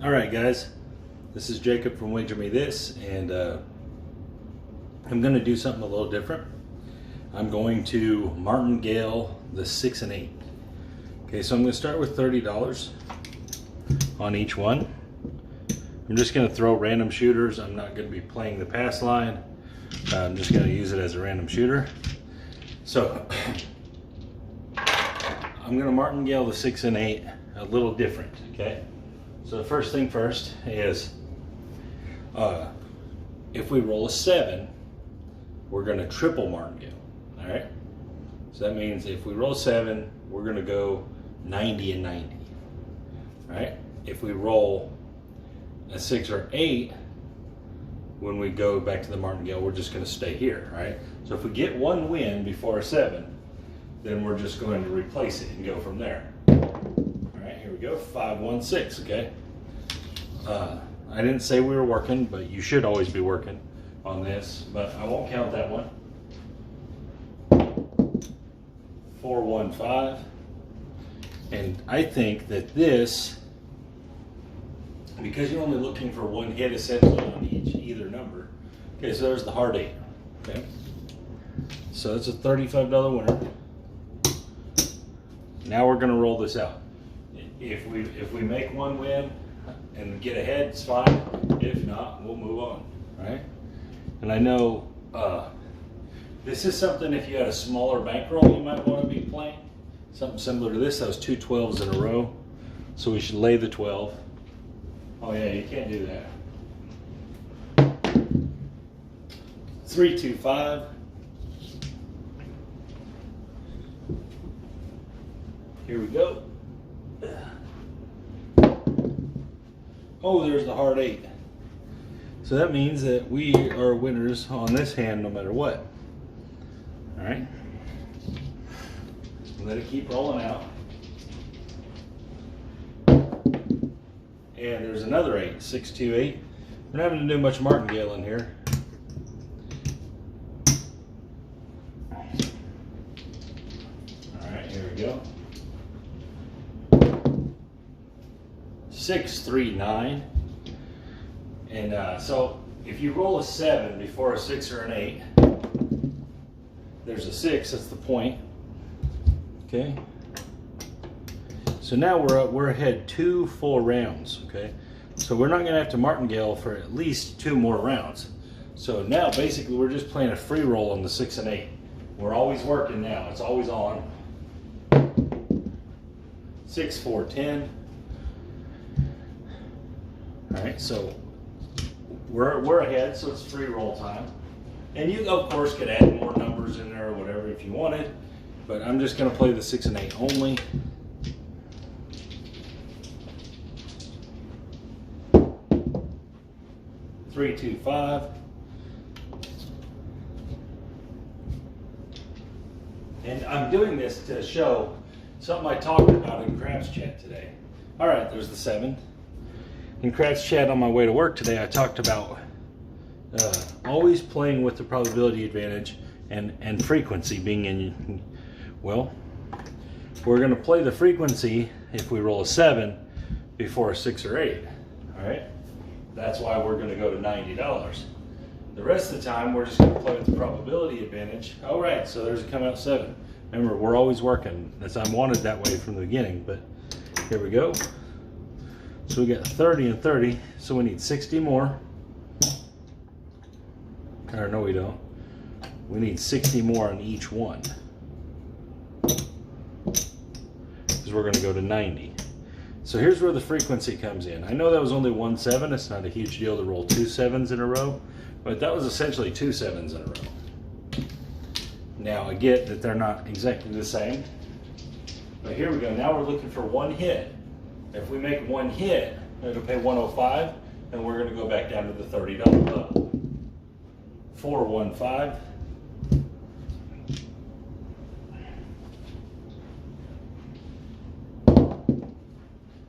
All right, guys, this is Jacob from Wager Me This, and I'm going to do something a little different. I'm going to martingale the 6 and 8. Okay, so I'm going to start with $30 on each one. I'm just going to throw random shooters. I'm not going to be playing the pass line. I'm just going to use it as a random shooter. So I'm going to martingale the 6 and 8 a little different, okay? So the first thing first is if we roll a 7, we're going to triple martingale, all right? So that means if we roll 7, we're going to go 90 and 90, all right? If we roll a 6 or 8, when we go back to the martingale, we're just going to stay here, all right? So if we get one win before a 7, then we're just going to replace it and go from there. All right, here we go, 5, 1, 6, okay? I didn't say we were working, but you should always be working on this, but I won't count that one. 4, 1, 5. And I think that this, because you're only looking for one hit essentially on either number. Okay, so there's the hard 8. Okay, so it's a $35 winner. Now we're going to roll this out. If we make one win and get ahead, it's fine. If not, we'll move on. Right? And I know this is something, if you had a smaller bankroll, you might want to be playing something similar to this. That was 2 12s in a row, so we should lay the 12. Oh yeah, you can't do that. 3, 2, 5. Here we go. Oh, there's the hard 8. So that means that we are winners on this hand no matter what. All right. Let it keep rolling out. And there's another 8, 6, 2, 8. We're not having to do much martingale in here. All right, here we go. 6, 3, 9. And so if you roll a 7 before a 6 or an 8, there's a 6, that's the point. Okay. So now we're ahead 2 full rounds, okay? So we're not gonna have to martingale for at least 2 more rounds. So now basically we're just playing a free roll on the 6 and 8. We're always working now, it's always on. 6, 4, 10. All right, so we're ahead, so it's free roll time. And you, of course, could add more numbers in there or whatever if you wanted, but I'm just gonna play the 6 and 8 only. Three, 2, 5. And I'm doing this to show something I talked about in Craps Chat today. All right, there's the 7. In Craps Chat on my way to work today, I talked about always playing with the probability advantage and frequency being in. Well, we're going to play the frequency if we roll a 7 before a 6 or 8. All right, that's why we're going to go to $90. The rest of the time, we're just going to play with the probability advantage. All right, so there's a come out 7. Remember, we're always working. I wanted that way from the beginning, but here we go. So we got 30 and 30, so we need 60 more. Or no, we don't. We need 60 more on each one. Because we're going to go to 90. So here's where the frequency comes in. I know that was only 1 7. It's not a huge deal to roll 2 7s in a row, but that was essentially 2 7s in a row. Now I get that they're not exactly the same, but here we go. Now we're looking for one hit. If we make one hit, it'll pay 105, and we're going to go back down to the $30 level. 4, 1, 5.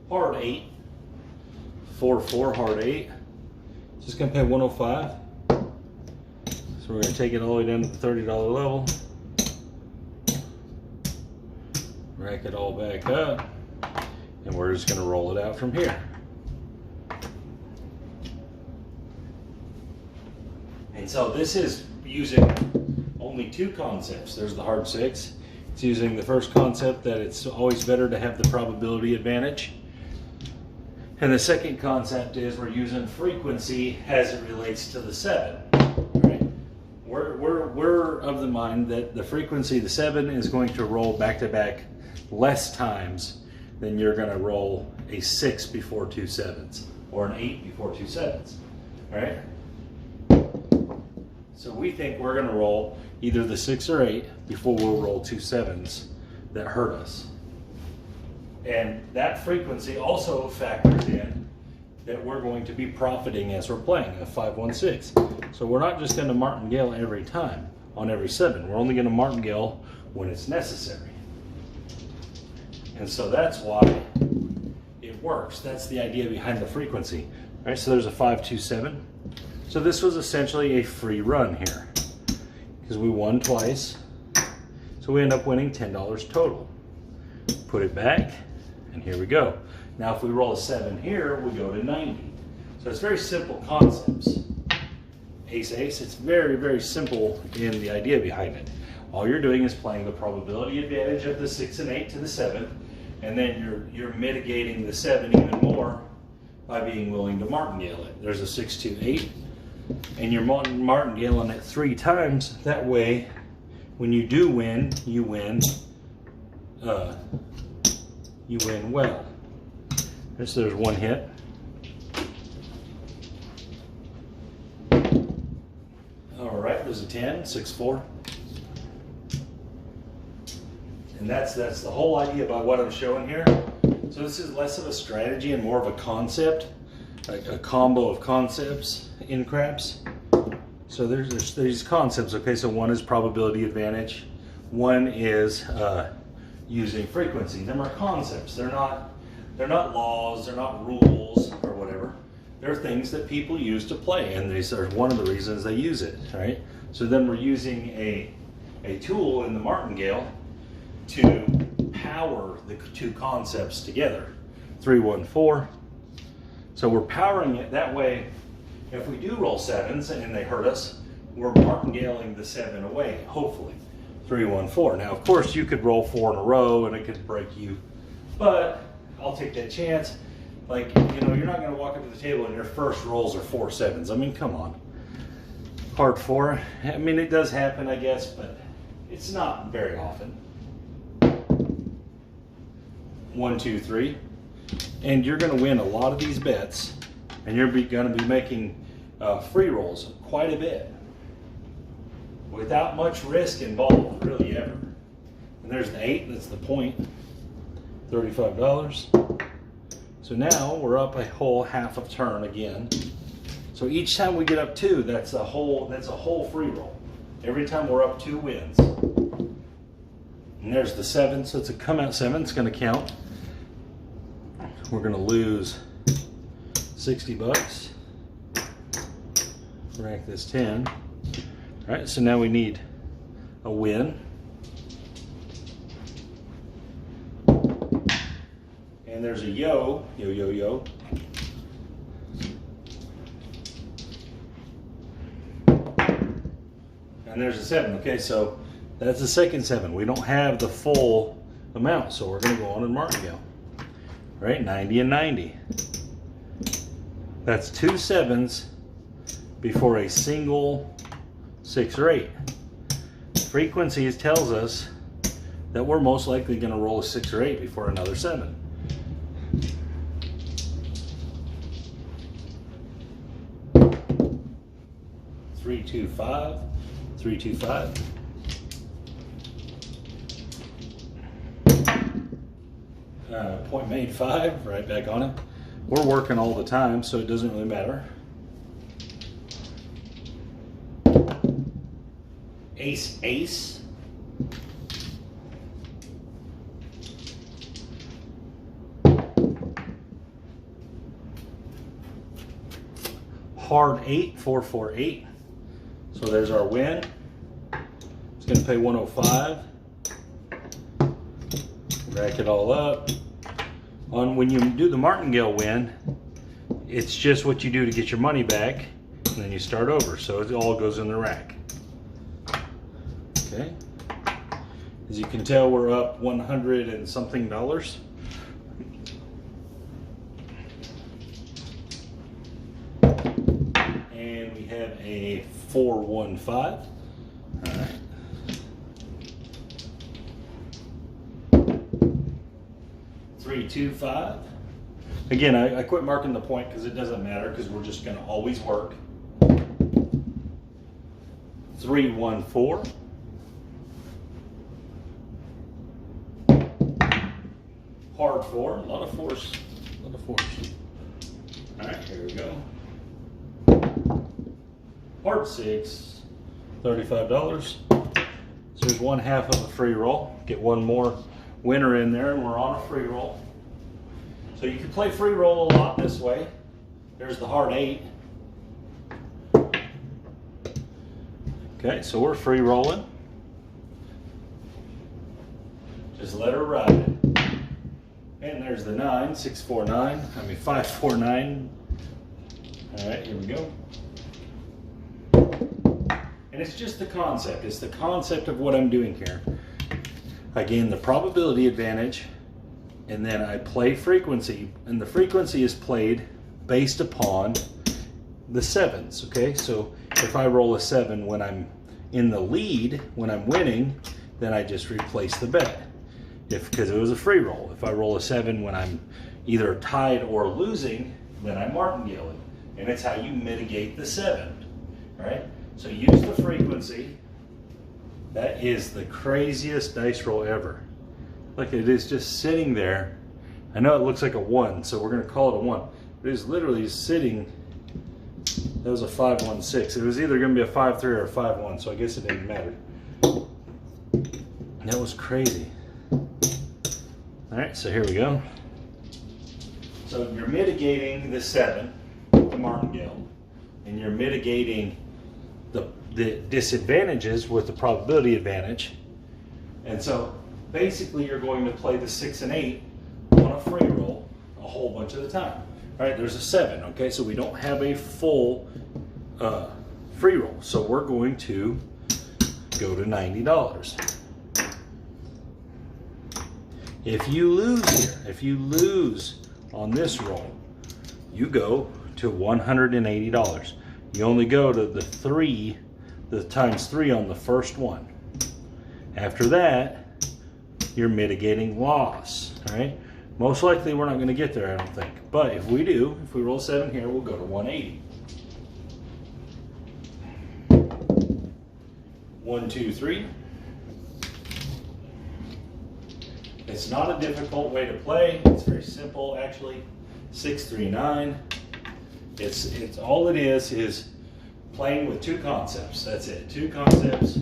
Hard 8. 4, 4, hard 8. It's just going to pay 105. So we're going to take it all the way down to the $30 level. Rack it all back up. And we're just going to roll it out from here. And so this is using only two concepts. There's the hard six. It's using the first concept that it's always better to have the probability advantage. And the second concept is we're using frequency as it relates to the 7. Right? We're of the mind that the frequency, the 7, is going to roll back to back less times than you're going to roll a 6 before 2 7s or an 8 before 2 7s. All right? So we think we're going to roll either the 6 or 8 before we'll roll 2 7s that hurt us. And that frequency also factors in that we're going to be profiting as we're playing a 5-1-6. So we're not just going to martingale every time on every 7. We're only going to martingale when it's necessary. And so that's why it works. That's the idea behind the frequency. All right, so there's a 5-2-7. So this was essentially a free run here because we won twice. So we end up winning $10 total. Put it back, and here we go. Now if we roll a 7 here, we go to 90. So it's very simple concepts. Ace, ace, it's very, very simple in the idea behind it. All you're doing is playing the probability advantage of the 6 and 8 to the 7, and then you're mitigating the 7 even more by being willing to martingale it. There's a 6, 2, 8, and you're martingaling it 3 times. That way, when you do win, you win well. So there's one hit. All right, there's a 10, 6, 4. And that's the whole idea about what I'm showing here. So this is less of a strategy and more of a concept, like a combo of concepts in craps. So there's these concepts. Okay, so one is probability advantage. One is using frequency. Them are concepts. They're not laws. They're not rules or whatever. They're things that people use to play, and these are one of the reasons they use it. Right. So then we're using a tool in the martingale to power the two concepts together. 3, 1, 4. So we're powering it that way. If we do roll 7s and they hurt us, we're martingaling the 7 away, hopefully. 3, 1, 4. Now, of course, you could roll 4 in a row and it could break you, but I'll take that chance. Like, you're not going to walk up to the table and your first rolls are 4 7s. I mean, come on. Hard 4. I mean, it does happen, I guess, but it's not very often. 1, 2, 3. And you're going to win a lot of these bets, and you're going to be making free rolls quite a bit without much risk involved, really, ever. And there's the 8, that's the point, $35. So now we're up a whole half of turn again. So each time we get up 2, that's a whole free roll. Every time we're up 2 wins. And there's the 7, so it's a come out 7, it's going to count. We're going to lose $60. Rack this 10. All right, so now we need a win. And there's a yo. And there's a 7. Okay, so that's the second 7. We don't have the full amount, so we're going to go on and martingale. Right, 90 and 90. That's 2 7s before a single 6 or 8. Frequency tells us that we're most likely going to roll a 6 or 8 before another 7. Three, 2, 5. 3, 2, 5. Point made 5, right back on it. We're working all the time, so it doesn't really matter. Ace, ace. Hard 8, 4, 4, 8. So there's our win. It's going to pay 105. Rack it all up. When you do the martingale win, it's just what you do to get your money back. and then you start over. So it all goes in the rack. Okay. As you can tell, we're up 100 and something dollars. And we have a 415. All right. 325. Again, I quit marking the point because it doesn't matter, because we're just going to always work. 314. Hard 4, a lot of force, a lot of force. All right, here we go. Hard 6, $35. So there's 1/2 of a free roll. Get one more winner in there and we're on a free roll. So you can play free roll a lot this way. There's the hard 8. Okay, so we're free rolling. Just let her ride it. And there's the 9, 649, 549. All right, here we go. And it's just the concept. It's the concept of what I'm doing here. Again, the probability advantage, and then I play frequency, and the frequency is played based upon the 7s, okay? So if I roll a 7 when I'm in the lead, when I'm winning, then I just replace the bet. Because it was a free roll. If I roll a 7 when I'm either tied or losing, then I'm martingale. And it's how you mitigate the 7, right? So use the frequency. That is the craziest dice roll ever. Look, it is just sitting there. I know it looks like a 1, so we're going to call it a 1. It is literally sitting. That was a 516. It was either going to be a 5-3 or a 5-1, so I guess it didn't matter. That was crazy. All right, so here we go. So you're mitigating the 7, the martingale, and you're mitigating the disadvantages with the probability advantage. And so basically you're going to play the 6 and 8 on a free roll a whole bunch of the time. All right, there's a 7, okay? So we don't have a full free roll. So we're going to go to $90. If you lose here, if you lose on this roll, you go to $180. You only go to the 3, the times 3 on the first one. After that, you're mitigating loss, all right? Most likely we're not going to get there, I don't think. But if we do, if we roll 7 here, we'll go to 180. 1, 2, 3. It's not a difficult way to play. It's very simple, actually. 6, 3, 9. It's all it is playing with 2 concepts. That's it. 2 concepts,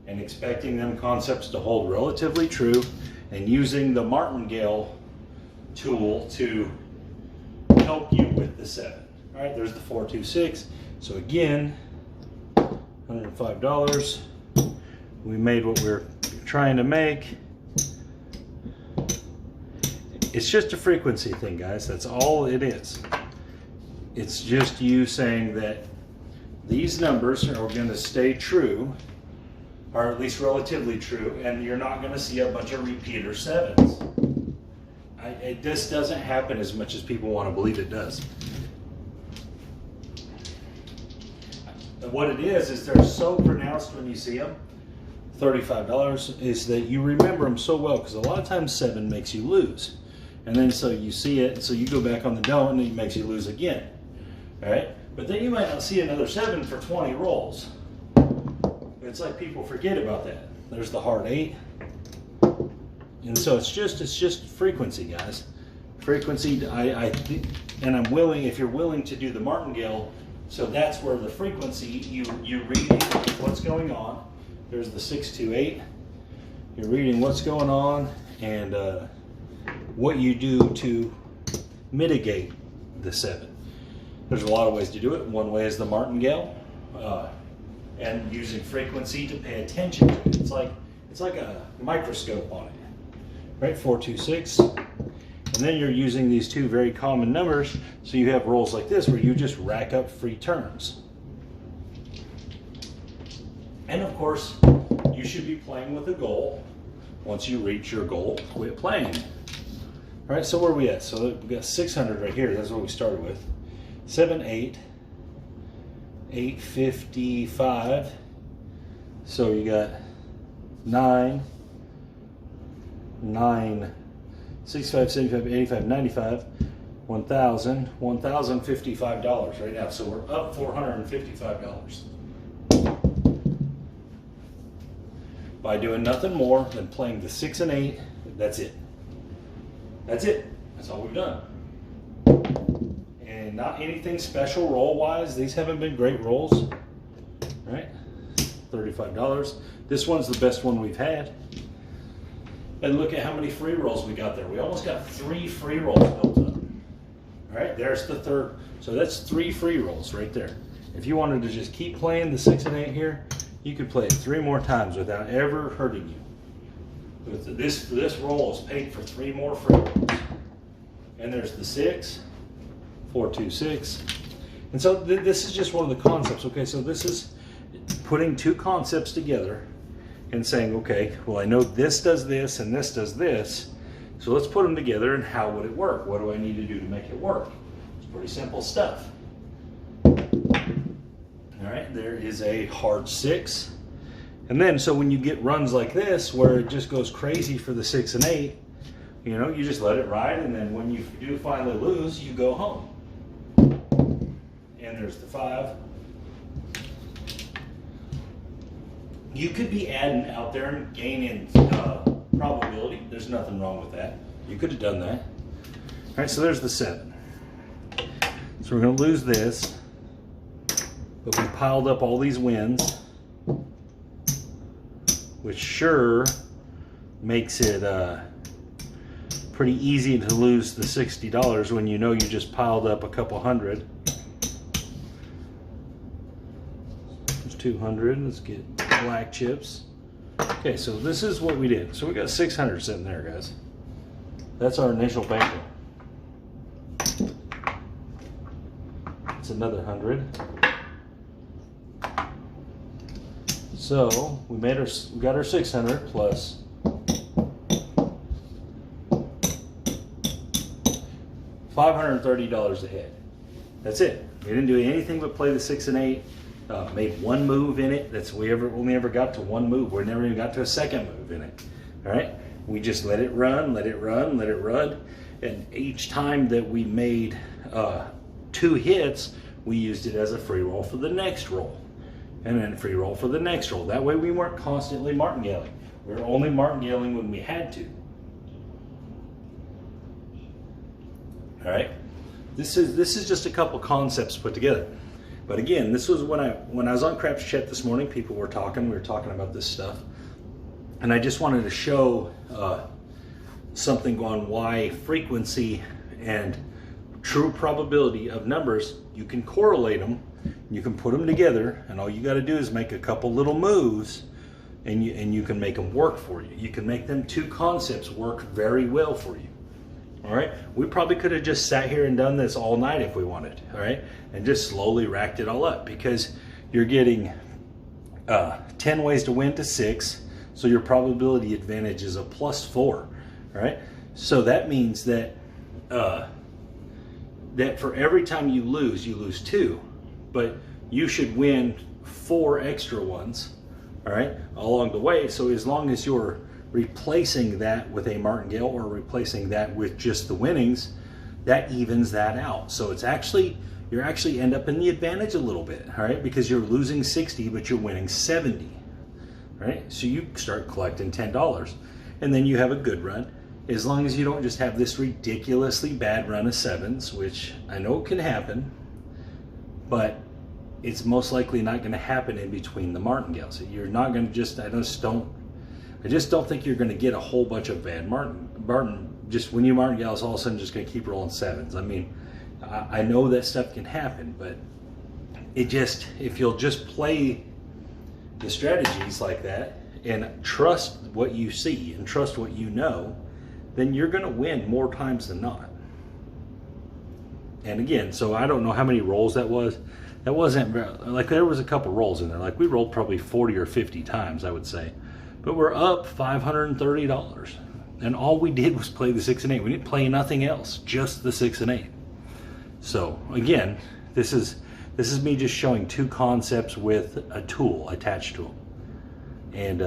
and expecting them concepts to hold relatively true, and using the martingale tool to help you with the 7. All right, there's the 4, 2, 6. So again, $105. We made what we're trying to make. It's just a frequency thing, guys. That's all it is. It's just you saying that these numbers are going to stay true, or at least relatively true, and you're not going to see a bunch of repeater 7s. This doesn't happen as much as people want to believe it does. What it is they're so pronounced when you see them. $35 is that you remember them so well, because a lot of times 7 makes you lose. And then so you see it, so you go back on the don't, and it makes you lose again. All right? But then you might not see another 7 for 20 rolls. It's like people forget about that. There's the hard 8. And so it's just frequency, guys. Frequency, and I'm willing, if you're willing to do the martingale, so that's where the frequency, you're reading what's going on. There's the 6, 2, 8. You're reading what's going on, and what you do to mitigate the 7. There's a lot of ways to do it. One way is the martingale, and using frequency to pay attention to it. It's like a microscope on it, right? 4, 2, 6, and And then you're using these two very common numbers, so you have rolls like this where you just rack up free turns. And of course, you should be playing with a goal. Once you reach your goal, quit playing. All right, so where are we at? So we got 600 right here. That's what we started with. 7, 8, 855. So you got 9, 9, 65, 75, 85, 95, 1,000, $1,055 right now. So we're up $455 by doing nothing more than playing the 6 and 8. That's it. That's it. That's all we've done. And not anything special roll wise. These haven't been great rolls. All right, $35. This one's the best one we've had. And look at how many free rolls we got there. We almost got 3 free rolls built up. All right, there's the third. So that's 3 free rolls right there. If you wanted to just keep playing the 6 and 8 here, you could play it 3 more times without ever hurting you. But this roll is paid for 3 more free rolls. And there's the 6, 4, 2, 6. And so this is just one of the concepts. Okay, so this is putting 2 concepts together and saying, okay, well, I know this does this and this does this. So let's put them together, and how would it work? What do I need to do to make it work? It's pretty simple stuff. All right, there is a hard 6. And then, so when you get runs like this, where it just goes crazy for the 6 and 8, you know, you just let it ride, and then when you do finally lose, you go home. And there's the 5. You could be adding out there and gaining probability. There's nothing wrong with that. You could have done that. All right, so there's the 7. So we're going to lose this, but we piled up all these wins, which sure makes it pretty easy to lose the $60 when you know you just piled up a couple hundred. There's 200. Let's get black chips. Okay, so this is what we did. So we got 600 sitting there, guys. That's our initial bankroll. It's another 100. So we got our 600 plus $530 ahead. That's it. We didn't do anything but play the 6 and 8. Made 1 move in it. We only ever got to 1 move. We never even got to a second move in it. All right. We just let it run, let it run, let it run, and each time that we made 2 hits, we used it as a free roll for the next roll, and then free roll for the next roll. That way, we weren't constantly martingaling. We were only martingaling when we had to. All right. This is just a couple concepts put together. But again, this was when I was on Craps Chat this morning. People were talking. We were talking about this stuff, and I just wanted to show something on why frequency and true probability of numbers, you can correlate them, you can put them together, and all you got to do is make a couple little moves, and you can make them work for you. You can make them 2 concepts work very well for you. All right, we probably could have just sat here and done this all night if we wanted, all right, and just slowly racked it all up, because you're getting 10 ways to win to 6, so your probability advantage is a +4, all right? So that means that that for every time you lose 2, but you should win 4 extra ones, all right, along the way. So as long as you're replacing that with a martingale or replacing that with just the winnings, that evens that out. So it's actually, you're actually end up in the advantage a little bit, all right, because you're losing 60 but you're winning 70, right? So you start collecting $10, and then you have a good run, as long as you don't just have this ridiculously bad run of 7s, which I know can happen, but it's most likely not going to happen in between the martingales. You're not going to just, I just don't think you're going to get a whole bunch of bad just when you martingales all of a sudden just going to keep rolling 7s. I mean, I know that stuff can happen, but it just, if you'll just play the strategies like that and trust what you see and trust what you know, then you're going to win more times than not. And again, so I don't know how many rolls that was. That wasn't like, there was a couple rolls in there. Like we rolled probably 40 or 50 times, I would say. But we're up $530. And all we did was play the 6 and 8. We didn't play nothing else, just the 6 and 8. So again, this is me just showing two concepts with a tool attached to them. And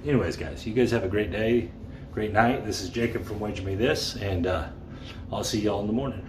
anyways, guys, you guys have a great day, great night. This is Jacob from Wager Me This, and I'll see y'all in the morning.